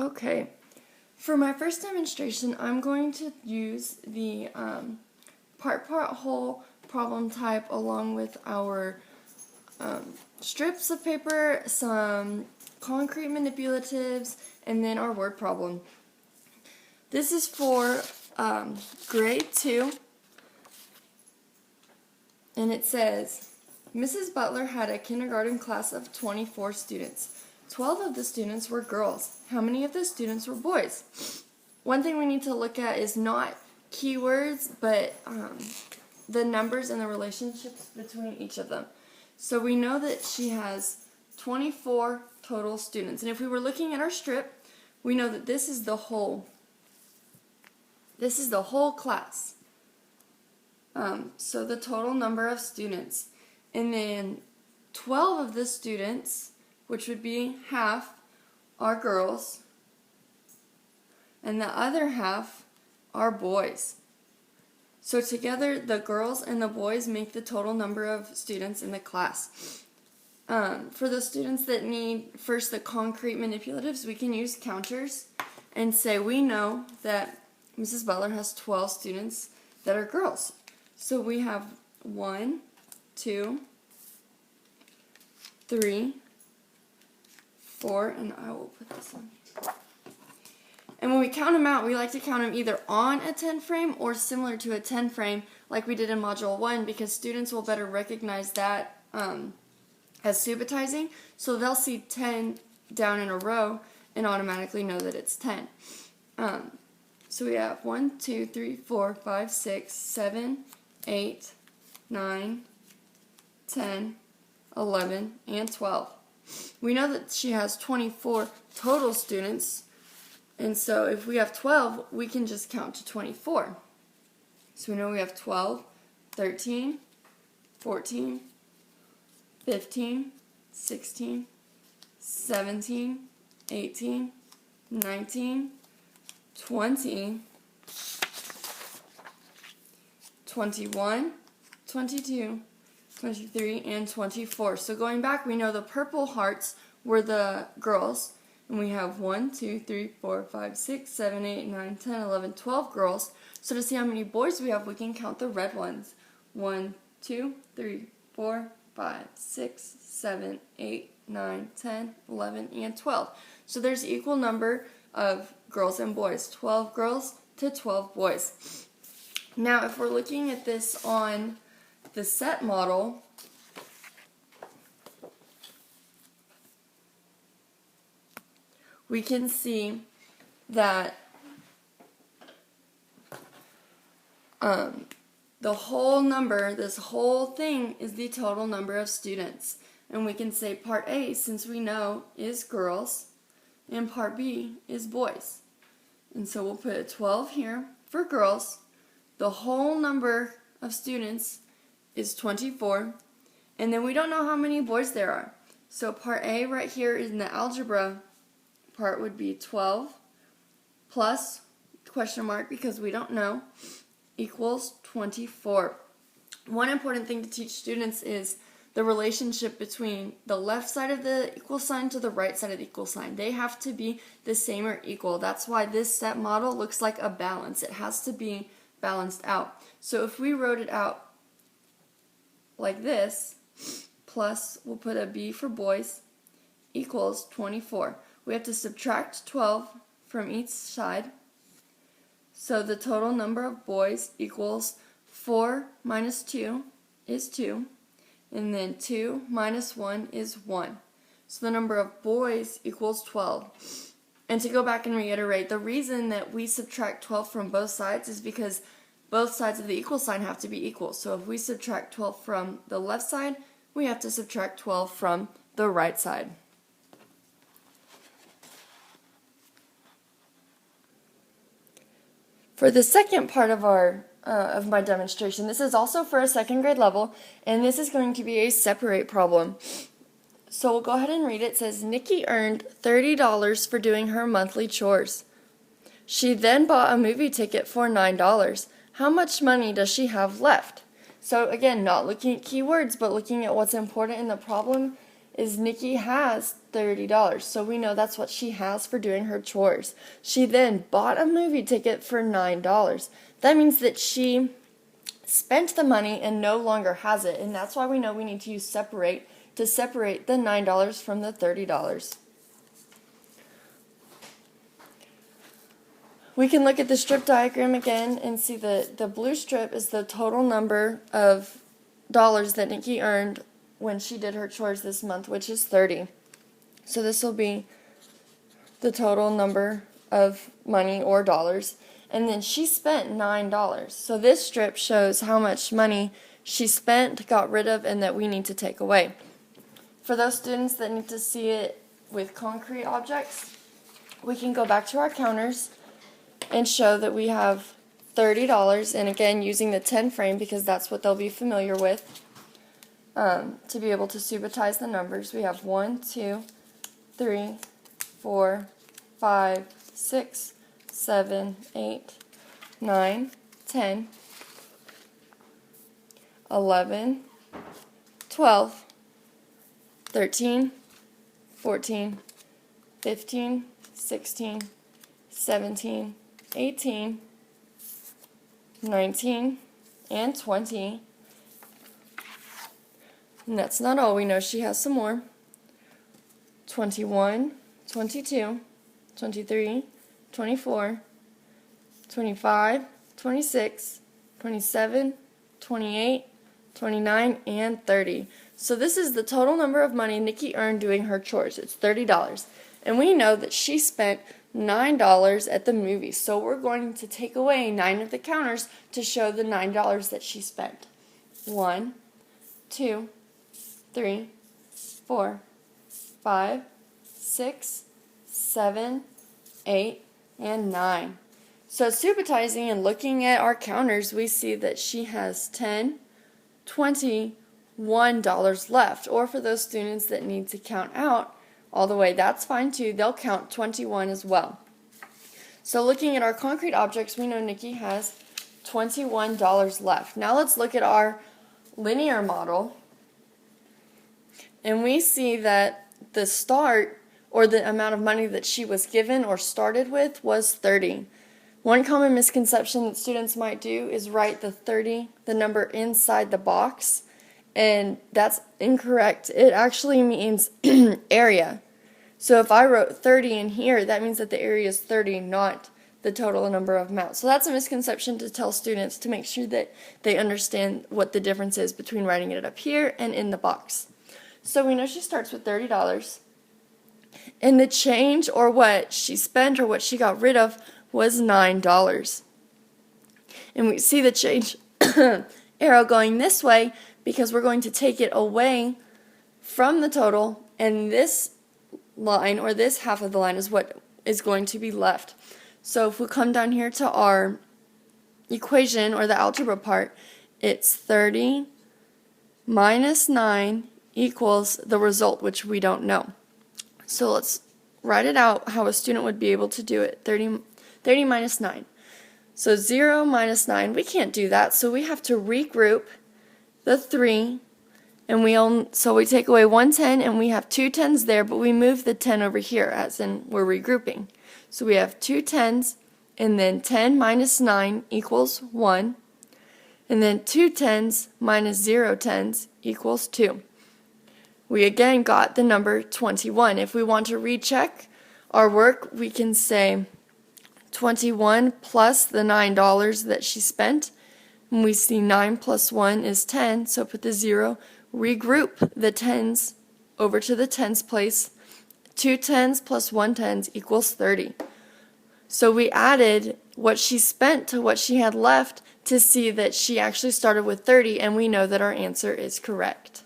Okay, for my first demonstration, I'm going to use the part whole problem type along with our strips of paper, some concrete manipulatives, and then our word problem. This is for grade 2, and it says, Mrs. Butler had a kindergarten class of 24 students. 12 of the students were girls. How many of the students were boys? One thing we need to look at is not keywords, but the numbers and the relationships between each of them. So we know that she has 24 total students. And if we were looking at our strip, we know that this is the whole class. So the total number of students. And then 12 of the students, which would be half, are girls, and the other half are boys. So together, the girls and the boys make the total number of students in the class. For the students that need first the concrete manipulatives, we can use counters and say we know that Mrs. Butler has 12 students that are girls. So we have 1, 2, 3, 4, and I will put this on. And when we count them out, we like to count them either on a 10 frame or similar to a 10 frame like we did in Module 1, because students will better recognize that as subitizing. So they'll see 10 down in a row and automatically know that it's 10. So we have 1, 2, 3, 4, 5, 6, 7, 8, 9, 10, 11, and 12. We know that she has 24 total students, and so if we have 12, we can just count to 24. So we know we have 12, 13, 14, 15, 16, 17, 18, 19, 20, 21, 22, 23, and 24. So going back, we know the purple hearts were the girls, and we have 1, 2, 3, 4, 5, 6, 7, 8, 9, 10, 11, 12 girls. So to see how many boys we have, we can count the red ones. 1, 2, 3, 4, 5, 6, 7, 8, 9, 10, 11, and 12. So there's equal number of girls and boys, 12 girls to 12 boys. Now if we're looking at this on the set model, we can see that the whole number, this whole thing, is the total number of students. And we can say part A, since we know, is girls, and part B is boys. And so we'll put a 12 here for girls. The whole number of students is 24, and then we don't know how many boys there are. So part A right here in the algebra part would be 12 plus question mark, because we don't know, equals 24. One important thing to teach students is the relationship between the left side of the equal sign to the right side of the equal sign. They have to be the same or equal. That's why this set model looks like a balance. It has to be balanced out. So if we wrote it out like this, plus, we'll put a B for boys, equals 24. We have to subtract 12 from each side. So the total number of boys equals 4 minus 2 is 2. And then 2 minus 1 is 1. So the number of boys equals 12. And to go back and reiterate, the reason that we subtract 12 from both sides is because both sides of the equal sign have to be equal. So if we subtract 12 from the left side, we have to subtract 12 from the right side. For the second part of my demonstration, this is also for a second grade level, and this is going to be a separate problem. So we'll go ahead and read it. It says, Nikki earned $30 for doing her monthly chores. She then bought a movie ticket for $9. How much money does she have left? So again, not looking at keywords, but looking at what's important in the problem is Nikki has $30. So we know that's what she has for doing her chores. She then bought a movie ticket for $9. That means that she spent the money and no longer has it. And that's why we know we need to use separate to separate the $9 from the $30. We can look at the strip diagram again and see that the blue strip is the total number of dollars that Nikki earned when she did her chores this month, which is 30. So this will be the total number of money or dollars. And then she spent $9. So this strip shows how much money she spent, got rid of, and that we need to take away. For those students that need to see it with concrete objects, we can go back to our counters and show that we have $30, and again using the 10 frame because that's what they'll be familiar with to be able to subitize the numbers. We have 1, 2, 3, 4, 5, 6, 7, 8, 9, 10, 11, 12, 13, 14, 15, 16, 17, 18, 19, and 20. And that's not all. We know she has some more. 21, 22, 23, 24, 25, 26, 27, 28, 29, and 30. So this is the total number of money Nikki earned doing her chores. It's $30. And we know that she spent $9 at the movies. So we're going to take away 9 of the counters to show the $9 that she spent. 1, 2, 3, 4, 5, 6, 7, 8, and 9. So subitizing and looking at our counters, we see that she has $10, $20, $1 left. Or for those students that need to count out all the way, that's fine too. They'll count 21 as well. So looking at our concrete objects, we know Nikki has $21 left. Now let's look at our linear model. And we see that the start, or the amount of money that she was given or started with, was 30. One common misconception that students might do is write the 30, the number inside the box, and that's incorrect. It actually means area. So if I wrote 30 in here, that means that the area is 30, not the total number of amounts. So that's a misconception to tell students to make sure that they understand what the difference is between writing it up here and in the box. So we know she starts with $30. And the change, or what she spent or what she got rid of, was $9. And we see the change arrow going this way because we're going to take it away from the total, and this line, or this half of the line, is what is going to be left. So if we come down here to our equation, or the algebra part, it's 30 minus 9 equals the result, which we don't know. So let's write it out how a student would be able to do it. 30 minus 9. So 0 minus 9, we can't do that, so we have to regroup the 3, and so we take away 1 10, and we have 2 10s there, but we move the 10 over here, as in we're regrouping. So we have 2 10s, and then 10 minus 9 equals 1, and then 2 10s minus 0 10s equals 2. We again got the number 21. If we want to recheck our work, we can say 21 plus the $9 that she spent. And we see 9 plus 1 is 10, so put the 0. Regroup the 10s over to the tens place. 2 10s plus 1 10s equals 30. So we added what she spent to what she had left to see that she actually started with 30, and we know that our answer is correct.